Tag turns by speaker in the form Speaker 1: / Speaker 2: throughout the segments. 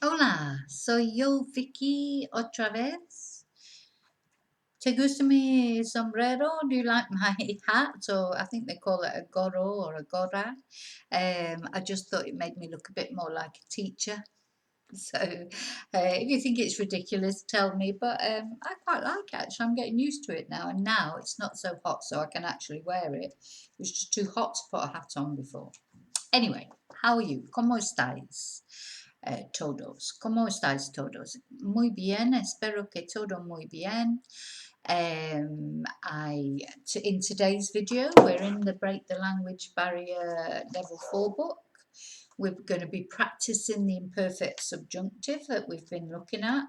Speaker 1: Hola, soy yo, Vicky, otra vez. ¿Te gusta mi sombrero? Do you like my hat? Or I think they call it a gorro or a gorra. I just thought it made me look a bit more like a teacher. So if you think it's ridiculous, tell me. But I quite like it, actually. I'm getting used to it now. And now it's not so hot, so I can actually wear it. It was just too hot to put a hat on before. Anyway, how are you? ¿Cómo estáis? Todos. ¿Cómo estáis todos? Muy bien, espero que todo muy bien. In today's video, we're in the Break the Language Barrier Level 4 book. We're going to be practicing the imperfect subjunctive that we've been looking at.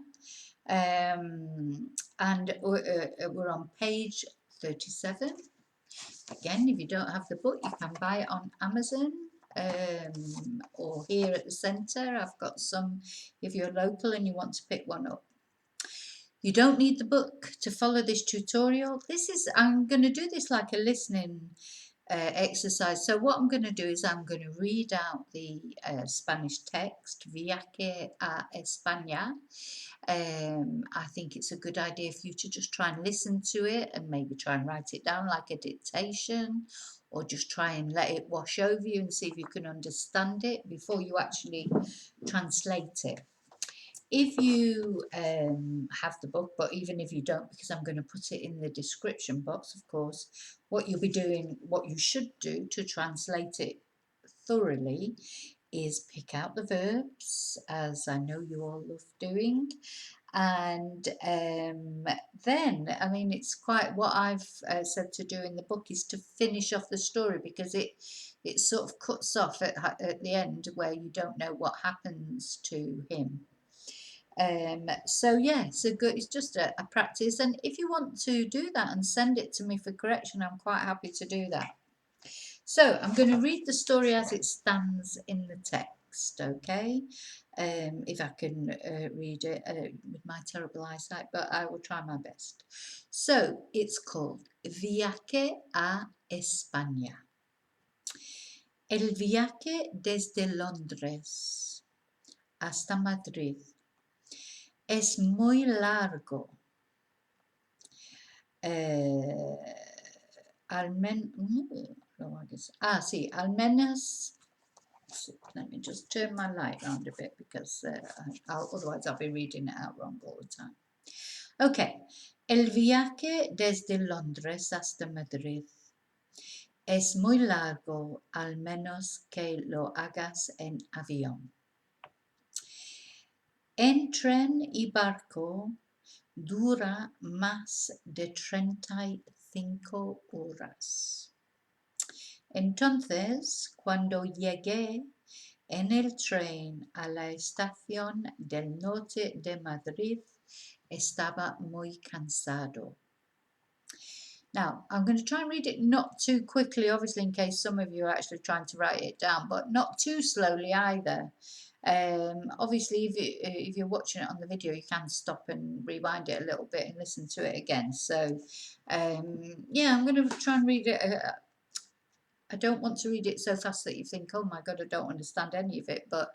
Speaker 1: And we're on page 37. Again, if you don't have the book, you can buy it on Amazon. Or here at the centre, I've got some if you're local and you want to pick one up. You don't need the book to follow this tutorial. I'm going to do this like a listening exercise. So what I'm going to do is I'm going to read out the Spanish text, Viaje a España. I think it's a good idea for you to just try and listen to it and maybe try and write it down like a dictation, or just try and let it wash over you and see if you can understand it before you actually translate it. If you have the book, but even if you don't, because I'm going to put it in the description box, of course, what you'll be doing, what you should do to translate it thoroughly is pick out the verbs, as I know you all love doing. And then, I mean, it's quite what I've said to do in the book is to finish off the story, because it sort of cuts off at the end where you don't know what happens to him. So yeah, it's just a practice, and if you want to do that and send it to me for correction, I'm quite happy to do that. So I'm going to read the story as it stands in the text, okay? If I can read it with my terrible eyesight, but I will try my best. So it's called Viaje a España. El viaje desde Londres hasta Madrid es muy largo. Al menos, let me just turn my light around a bit, because otherwise I'll be reading it out wrong all the time. Okay, el viaje desde Londres hasta Madrid es muy largo, al menos que lo hagas en avión. En tren y barco dura más de 35 horas. Entonces, cuando llegué en el tren a la estación del Norte de Madrid, estaba muy cansado. Now, I'm going to try and read it not too quickly, obviously, in case some of you are actually trying to write it down, but not too slowly either. Obviously, if you're watching it on the video, you can stop and rewind it a little bit and listen to it again. So, yeah, I'm going to try and read it. I don't want to read it so fast that you think, oh my God, I don't understand any of it. But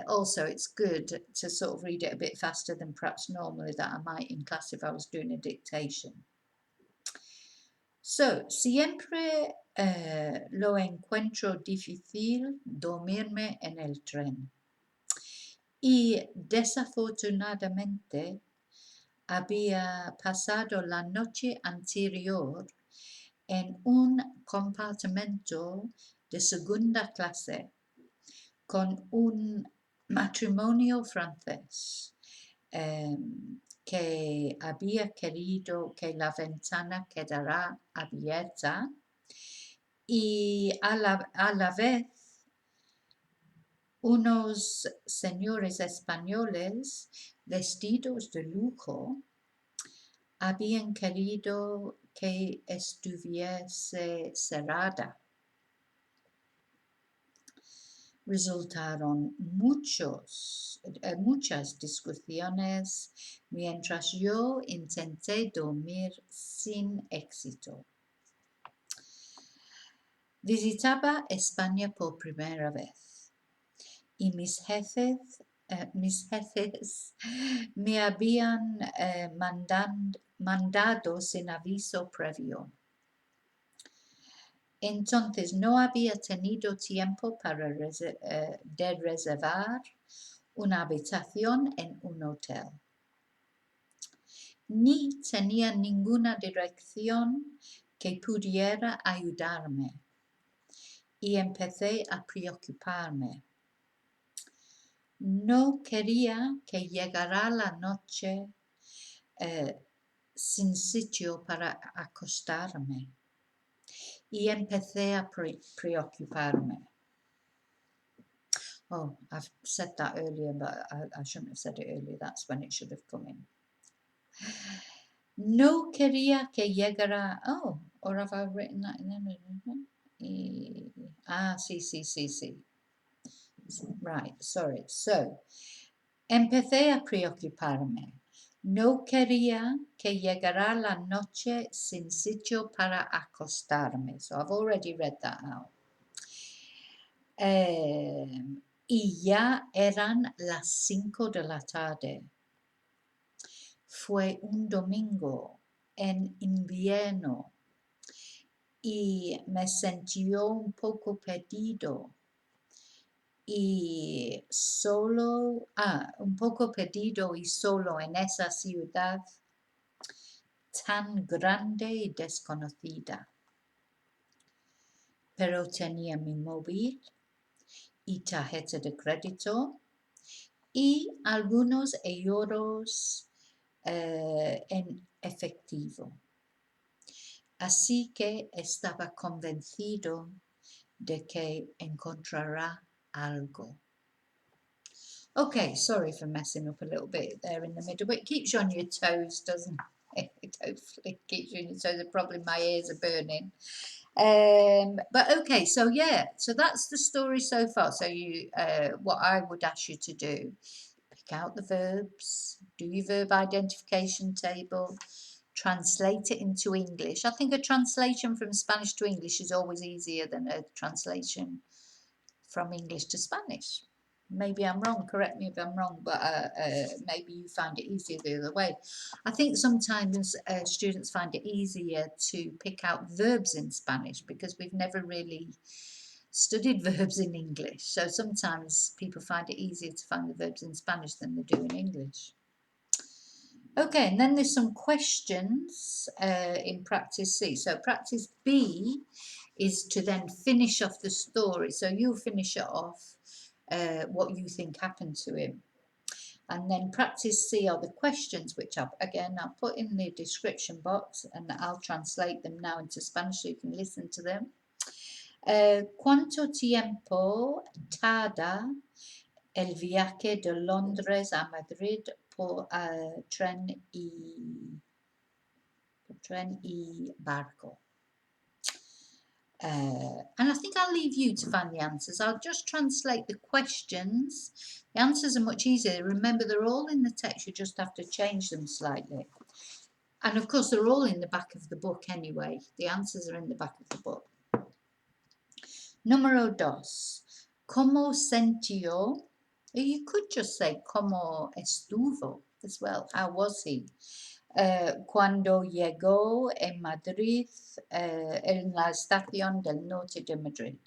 Speaker 1: also, it's good to sort of read it a bit faster than perhaps normally that I might in class if I was doing a dictation. So, siempre lo encuentro difícil dormirme en el tren. Y desafortunadamente había pasado la noche anterior en un compartimento de segunda clase con un matrimonio francés que había querido que la ventana quedara abierta, y a la vez unos señores españoles vestidos de lujo habían querido que estuviese cerrada. Resultaron muchas discusiones mientras yo intenté dormir sin éxito. Visitaba España por primera vez y mis jefes mis jefes me habían mandado sin aviso previo. Entonces no había tenido tiempo para de reservar una habitación en un hotel. Ni tenía ninguna dirección que pudiera ayudarme y empecé a preocuparme. No quería que llegara la noche sin sitio para acostarme y empecé a preocuparme. Oh, I've said that earlier, but I shouldn't have said it earlier. That's when it should have come in. No quería que llegara. Oh, or have I written that in there? Sí. Right, sorry. So, empecé a preocuparme. No quería que llegara la noche sin sitio para acostarme. So I've already read that out. Y ya eran las 5 de la tarde. Fue un domingo en invierno y me sentí un poco perdido y solo en esa ciudad tan grande y desconocida. Pero tenía mi móvil y tarjeta de crédito y algunos euros en efectivo. Así que estaba convencido de que encontrará algo. Okay, sorry for messing up a little bit there in the middle, but it keeps you on your toes, doesn't it? Hopefully it keeps you on your toes. Probably my ears are burning. But okay, so yeah, so that's the story so far. So you, what I would ask you to do, pick out the verbs, do your verb identification table, translate it into English. I think a translation from Spanish to English is always easier than a translation from English to Spanish. Maybe I'm wrong, correct me if I'm wrong, but maybe you find it easier the other way. I think sometimes students find it easier to pick out verbs in Spanish because we've never really studied verbs in English. So sometimes people find it easier to find the verbs in Spanish than they do in English. Okay, and then there's some questions in practice C. So practice B is to then finish off the story. So you finish it off what you think happened to him. And then practice C are the questions, which I'll put in the description box and I'll translate them now into Spanish so you can listen to them. ¿Cuánto tiempo tarda el viaje de Londres a Madrid por tren y barco? And I think I'll leave you to find the answers. I'll just translate the questions. The answers are much easier. Remember, they're all in the text. You just have to change them slightly. And of course, they're all in the back of the book anyway. The answers are in the back of the book. Número 2. ¿Cómo sintió? You could just say ¿Cómo estuvo as well. How was he? Cuando llegó en Madrid, en la estación del Norte de Madrid.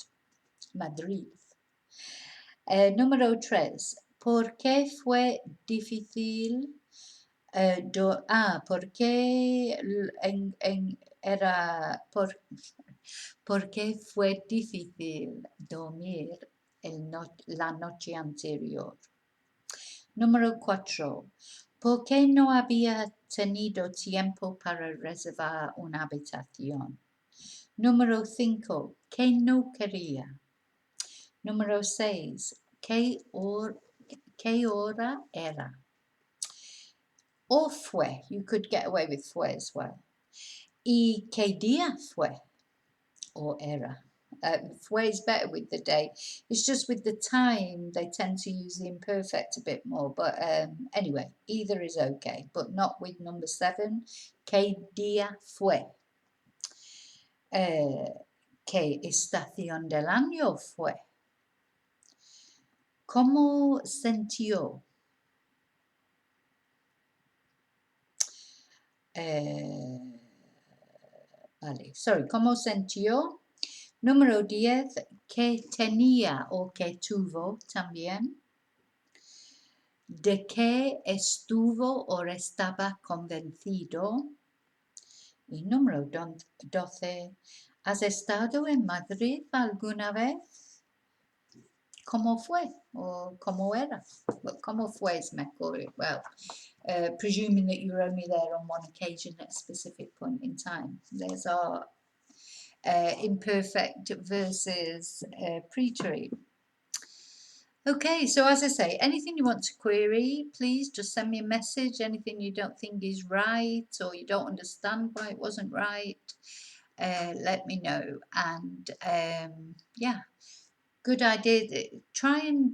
Speaker 1: Número 3. ¿Por qué fue difícil? ¿Por qué fue difícil dormir la noche anterior? Número 4. ¿Por qué no había tenido tiempo para reservar una habitación? Número 5. ¿Qué no quería? Número 6. ¿Qué hora era? Or fue. You could get away with fue as well. ¿Y qué día fue? Or era. Fue is better with the day. It's just with the time they tend to use the imperfect a bit more. But anyway, either is okay. But not with number 7. ¿Qué día fue? ¿Qué estación del año fue? ¿Cómo sintió? Vale, sorry, ¿cómo sintió? Número 10, ¿qué tenía o qué tuvo también? ¿De qué estuvo o estaba convencido? Y número 12, ¿has estado en Madrid alguna vez? ¿Cómo fue? ¿O cómo era? Well, ¿cómo fue is mejor? Well, presuming that you were only there on one occasion at a specific point in time. There's our imperfect versus pre-treat. Okay, so as I say, anything you want to query, please just send me a message. Anything you don't think is right or you don't understand why it wasn't right, let me know. And yeah, good idea. Try and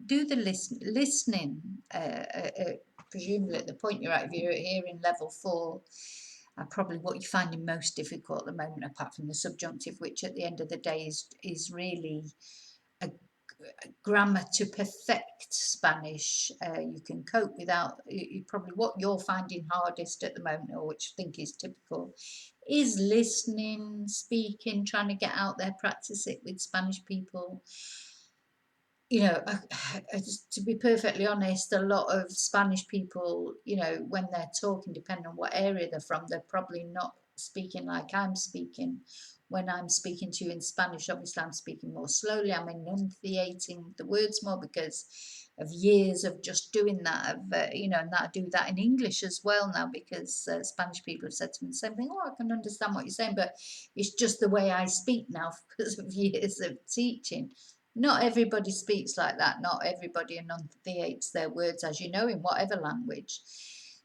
Speaker 1: do the listening. Presumably at the point you're at, if you're here in level 4, probably what you're finding most difficult at the moment, apart from the subjunctive, which at the end of the day is really a grammar to perfect Spanish. You can cope without, you probably what you're finding hardest at the moment, or which I think is typical, is listening, speaking, trying to get out there, practice it with Spanish people. You know, to be perfectly honest, a lot of Spanish people, you know, when they're talking, depending on what area they're from, they're probably not speaking like I'm speaking. When I'm speaking to you in Spanish, obviously I'm speaking more slowly. I'm enunciating the words more because of years of just doing that. You know, and I do that in English as well now because Spanish people have said to me the same thing. Oh, I can understand what you're saying, but it's just the way I speak now because of years of teaching. Not everybody speaks like that. Not everybody enunciates their words, as you know, in whatever language.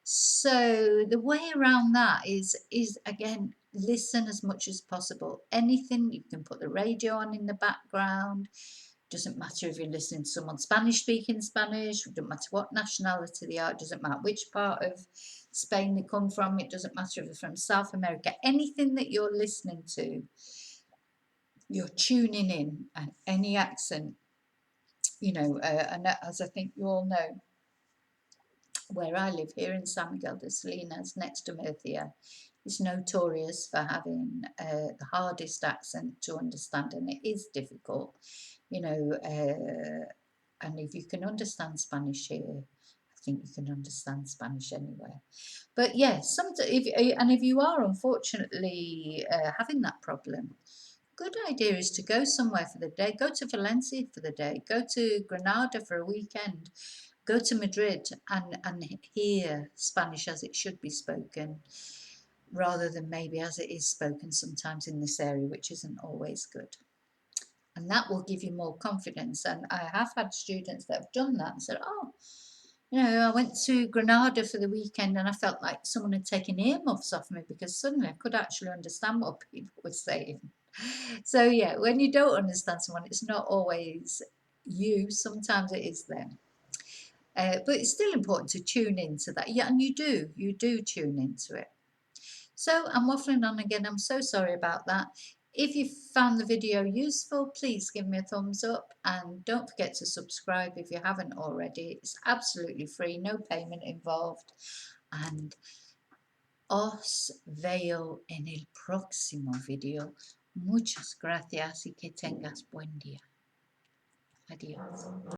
Speaker 1: So the way around that is again, listen as much as possible. Anything, you can put the radio on in the background. Doesn't matter if you're listening to someone Spanish speaking Spanish. It doesn't matter what nationality they are. It doesn't matter which part of Spain they come from. It doesn't matter if they're from South America. Anything that you're listening to, you're tuning in, and any accent, you know, and as I think you all know, where I live here in San Miguel de Salinas, next to Murcia, is notorious for having the hardest accent to understand, and it is difficult, you know, and if you can understand Spanish here, I think you can understand Spanish anywhere. But yes, if you are unfortunately having that problem, good idea is to go somewhere for the day. Go to Valencia for the day. Go to Granada for a weekend. Go to Madrid and hear Spanish as it should be spoken, rather than maybe as it is spoken sometimes in this area, which isn't always good. And that will give you more confidence. And I have had students that have done that and said, oh, you know, I went to Granada for the weekend and I felt like someone had taken earmuffs off me because suddenly I could actually understand what people were saying. So yeah, when you don't understand someone, it's not always you, sometimes it is them. But it's still important to tune into that. Yeah, and you do tune into it. So I'm waffling on again. I'm so sorry about that. If you found the video useful, please give me a thumbs up and don't forget to subscribe if you haven't already. It's absolutely free, no payment involved. And os veo en el próximo video. Muchas gracias y que tengas buen día. Adiós.